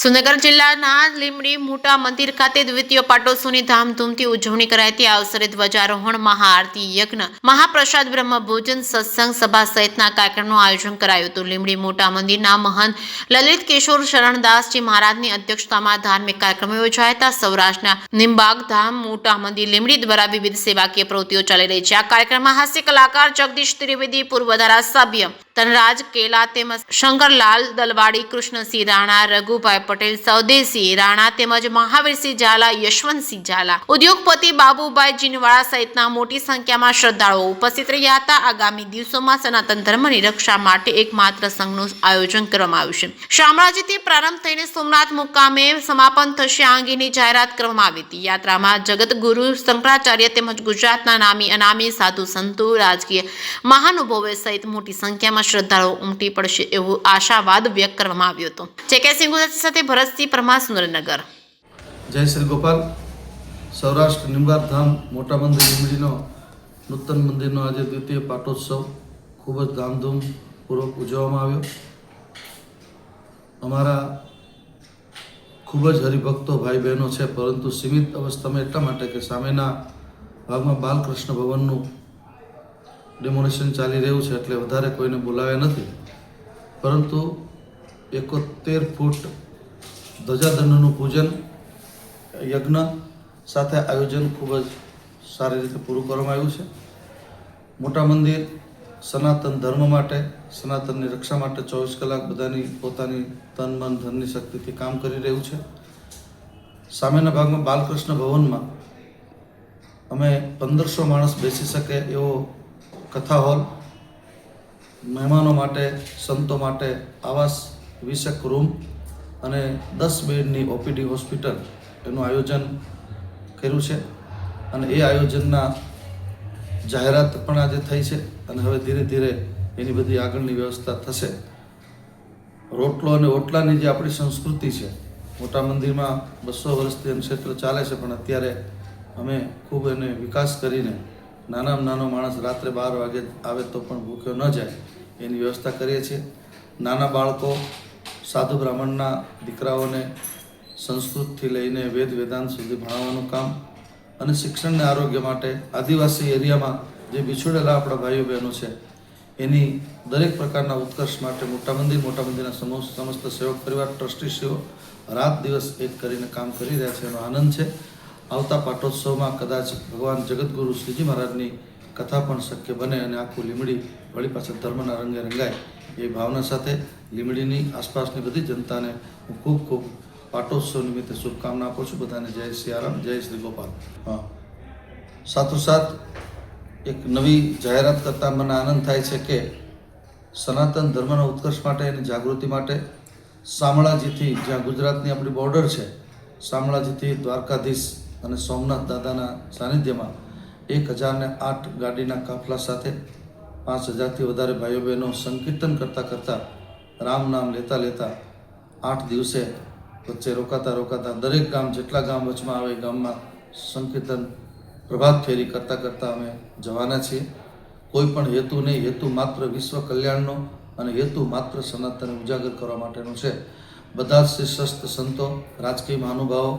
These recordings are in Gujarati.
સુરનગર જિલ્લાના લીંબડી મોટા મંદિર ખાતે દ્વિતીય પાટોત્સવની ધામધૂમથી ઉજવણી કરાઈ હતી. આ અવસરે ધ્વજારોહણ, મહાઆરતી, યજ્ઞ, મહાપ્રસાદ, બ્રહ્મભોજન, સત્સંગ સભા સહિતના કાર્યક્રમનું આયોજન કરાયું હતું. લીંબડી મોટા મંદિરના મહંત લલિત કિશોર શરણદાસજી મહારાજની અધ્યક્ષતામાં ધાર્મિક કાર્યક્રમો યોજાયા હતા. સૌરાષ્ટ્રના નિમબાગ ધામ મોટા મંદિર લીંબડી દ્વારા વિવિધ સેવાકીય પ્રવૃત્તિઓ ચાલી રહી છે. આ કાર્યક્રમમાં હાસ્ય કલાકાર જગદીશ ત્રિવેદી, પૂર્વ ધારાસભ્ય તનરાજ કેલા તેમજ શંકરલાલ દલવાડી, કૃષ્ણસિંહ રાણા, રઘુભાઈ પટેલ, સ્વદેશી રાણા તેમજ મહાવીરસિંહ ઝાલા, યશવંતસિંહ ઝાલા, ઉદ્યોગપતિ બાબુભાઈ જીનવાળા સહિતના મોટી સંખ્યામાં શ્રદ્ધાળુઓ ઉપસ્થિત રહ્યા હતા. આગામી દિવસોમાં સનાતન ધર્મની રક્ષા માટે એકમાત્ર સંઘનું આયોજન કરવામાં આવ્યું છે. શામળાજીથી પ્રારંભ થઈને સોમનાથ મુકામે સમાપન થશે. આ અંગેની જાહેરાત કરવામાં આવી હતી. યાત્રામાં જગતગુરુ શંકરાચાર્ય તેમજ ગુજરાતના નામી અનામી સાધુ સંતો, રાજકીય મહાનુભાવો સહિત મોટી સંખ્યામાં શ્રદ્ધાળુઓ ઉમટી પડશે એવો આશાવાદ વ્યક્ત કરવામાં આવ્યો હતો. જેકે સિંહ સાથે ભરતસિંહ પરમાર, સુરેન્દ્રનગર. જય શ્રી ગોપાલ. સૌરાષ્ટ્ર નિમબાગ ધામ મોટા મંદિર લીંબડીનો નૂતન મંદિરનો આજે દ્વિતીય પાટોત્સવ ખૂબ જ ધામધૂમપૂર્વક ઉજવવામાં આવ્યો. અમારા ખૂબ જ હરિભક્તો ભાઈ બહેનો છે, પરંતુ સીમિત અવસ્થામાં એટલા માટે કે સામેના ભાગમાં બાલકૃષ્ણ ભવનનું ડેમોલેશન ચાલી રહ્યું છે, એટલે વધારે કોઈને બોલાવ્યા નથી. પરંતુ 71 ફૂટ ધ્વજાદંડનું પૂજન, યજ્ઞ સાથે આયોજન ખૂબ જ સારી રીતે પૂરું કરવામાં આવ્યું છે. મોટા મંદિર સનાતન ધર્મ માટે, સનાતનની રક્ષા માટે 24 કલાક બધાની પોતાની તન મન ધનની શક્તિથી કામ કરી રહ્યું છે. સામેના ભાગમાં બાલકૃષ્ણ ભવનમાં અમે 1500 માણસ બેસી શકે એવો કથા હોલ, મહેમાનો માટે, સંતો માટે આવાસ 20 રૂમ અને 10 બેડની ઓપીડી હોસ્પિટલ એનું આયોજન કર્યું છે. અને એ આયોજનના જાહેરાત પણ આજે થઈ છે અને હવે ધીરે ધીરે એની બધી આગળની વ્યવસ્થા થશે. રોટલો અને ઓટલાની જે આપણી સંસ્કૃતિ છે, મોટા મંદિરમાં 200 વર્ષથી એનું ક્ષેત્ર ચાલે છે, પણ અત્યારે અમે ખૂબ એને વિકાસ કરીને નાનામાં નાનો માણસ રાત્રે 12 વાગે આવે તો પણ ભૂખ્યો ન જાય એની વ્યવસ્થા કરીએ છીએ. નાના બાળકો, સાધુ બ્રાહ્મણના દીકરાઓને સંસ્કૃતથી લઈને વેદ વેદાંત સુધી ભણાવવાનું કામ અને શિક્ષણને આરોગ્ય માટે આદિવાસી એરિયામાં જે બિછોડેલા આપણા ભાઈઓ બહેનો છે એની દરેક પ્રકારના ઉત્કર્ષ માટે મોટા મંદિરના સમસ્ત સેવક પરિવાર, ટ્રસ્ટીશ્રીઓ રાત દિવસ એક કરીને કામ કરી રહ્યા છે. એનો આનંદ છે. આવતા પાટોત્સવમાં કદાચ ભગવાન જગતગુરુ શ્રીજી મહારાજની કથા પણ શક્ય બને અને આખું લીંબડી વળી પાછળ ધર્મના રંગે રંગાય એ ભાવના સાથે લીંબડીની આસપાસની બધી જનતાને હું ખૂબ ખૂબ પાટોત્સવ નિમિત્તે શુભકામના આપું છું. બધાને જય સિયારામ, જય શ્રી ગોપાલ. હા, સાથોસાથ એક નવી જાહેરાત કરતાં મને આનંદ થાય છે કે સનાતન ધર્મના ઉત્કર્ષ માટે, એની જાગૃતિ માટે શામળાજીથી, જ્યાં ગુજરાતની આપણી બોર્ડર છે, શામળાજીથી દ્વારકાધીશ અને સોમનાથ દાદાના સાનિધ્યમાં 1008 ગાડીના કાફલા સાથે 5000થી વધારે ભાઈઓ બહેનો સંકીર્તન કરતાં રામ નામ લેતા 8 દિવસે વચ્ચે રોકાતા દરેક ગામ, જેટલા ગામ વચમાં આવે એ ગામમાં સંકીર્તન, પ્રભાત ફેરી કરતાં અમે જવાના છીએ. કોઈ પણ હેતુ નહીં, હેતુ માત્ર વિશ્વ કલ્યાણનો અને હેતુ માત્ર સનાતનને ઉજાગર કરવા માટેનો છે. બધા જ શ્રેષ્ઠ સંતો, રાજકીય મહાનુભાવો,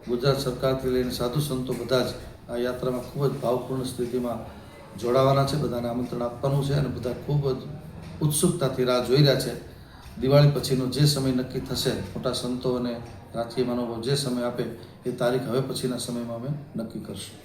ગુજરાત સરકારથી લઈને સાધુ સંતો બધા જ આ યાત્રામાં ખૂબ જ ભાવપૂર્ણ સ્થિતિમાં જોડાવાના છે. બધાને આમંત્રણ આપવાનું છે અને બધા ખૂબ જ ઉત્સુકતાથી રાહ જોઈ રહ્યા છે. દિવાળી પછીનો જે સમય નક્કી થશે, મોટા સંતો અને રાજકીય મહાનુભાવો જે સમય આપે એ તારીખ હવે પછીના સમયમાં અમે નક્કી કરશું.